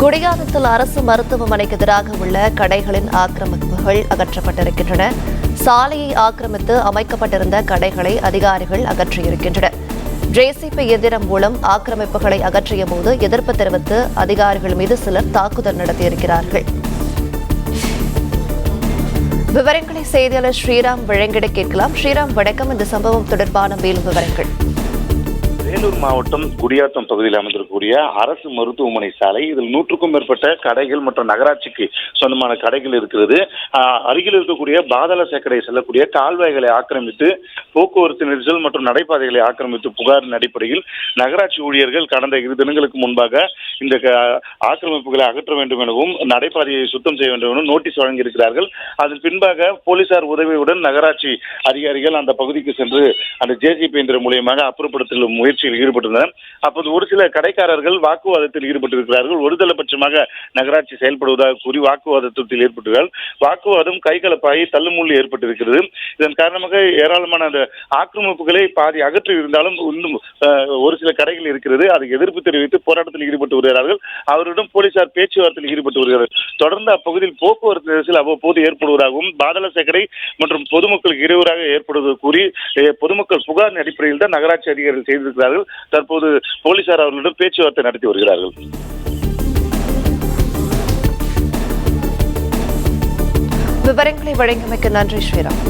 குடியாத்தத்தில் அரசு மருத்துவமனைக்கு எதிராக உள்ள கடைகளின் ஆக்கிரமிப்புகள் அகற்றப்பட்டிருக்கின்றன. சாலையை ஆக்கிரமித்து அமைக்கப்பட்டிருந்த கடைகளை அதிகாரிகள் அகற்றியிருக்கின்றனர். ஜேசிபி எந்திரம் மூலம் ஆக்கிரமிப்புகளை அகற்றிய போது எதிர்ப்பு தெரிவித்து அதிகாரிகள் மீது சிலர் தாக்குதல் நடத்தியிருக்கிறார்கள். விவரங்களை செய்தியாளர் ஸ்ரீராம் வழங்கிட கேட்கலாம். ஸ்ரீராம், வணக்கம். இந்த சம்பவம் தொடர்பான மேலும் விவரங்கள். வேலூர் மாவட்டம் குடியாத்தம் பகுதியில் அமைந்திருக்கக்கூடிய அரசு மருத்துவமனை சாலை, இதில் 100க்கும் மேற்பட்ட கடைகள் மற்றும் நகராட்சிக்கு சொந்தமான கடைகள் இருக்கிறது. அருகில் இருக்கக்கூடிய பாதாள சாக்கடை செல்லக்கூடிய கால்வாய்களை ஆக்கிரமித்து போக்குவரத்து நெரிசல் மற்றும் நடைபாதைகளை ஆக்கிரமித்து புகாரின் அடிப்படையில் நகராட்சி ஊழியர்கள் கடந்த 2 தினங்களுக்கு முன்பாக இந்த ஆக்கிரமிப்புகளை அகற்ற வேண்டும் எனவும் நடைபாதையை சுத்தம் செய்ய வேண்டும் எனவும் நோட்டீஸ் வழங்கியிருக்கிறார்கள். அதன் பின்பாக போலீசார் உதவியுடன் நகராட்சி அதிகாரிகள் அந்த பகுதிக்கு சென்று அந்த ஜேசிபி இயந்திரம் மூலியமாக அப்புறப்படுத்தும் முயற்சியில் ஈடுபட்டுள்ளனர். அப்போது ஒரு சில கடைக்காரர்கள் வாக்குவாதத்தில் ஈடுபட்டிருக்கிறார்கள். ஒருதலைபட்சமாக நகராட்சி செயல்படுவதாக கூறி வாக்குவாதத்தில் ஏற்பட்டுள்ளார். வாக்குவாதம் கைகலப்பாகி தள்ளுமுள்ளு ஏற்பட்டிருக்கிறது. இதன் காரணமாக ஏராளமான அந்த ஆக்கிரமிப்புகளை பாதி அகற்றி இருந்தாலும் இன்னும் ஒரு சில கடைகள் இருக்கிறது. அதுக்கு எதிர்ப்பு தெரிவித்து போராட்டத்தில் ஈடுபட்டு வருகிறார்கள். அவரிடம் போலீசார் பேச்சுவார்த்தையில் ஈடுபட்டு வருகிறார்கள். தொடர்ந்து அப்பகுதியில் போக்குவரத்து நெரிசல் அவ்வப்போது ஏற்படுவதாகவும் பாதாள சாக்கடை மற்றும் பொதுமக்களுக்கு இடையூறாக ஏற்படுவது கூறி பொதுமக்கள் புகாரின் அடிப்படையில் தான் நகராட்சி அதிகாரிகள் செய்திருக்கிறார்கள். தற்போது போலீசார் அவர்களிடம் பேச்சுவார்த்தை நடத்தி வருகிறார்கள். விவரங்களை வழங்கியமைக்கு நன்றி ஸ்ரீராம்.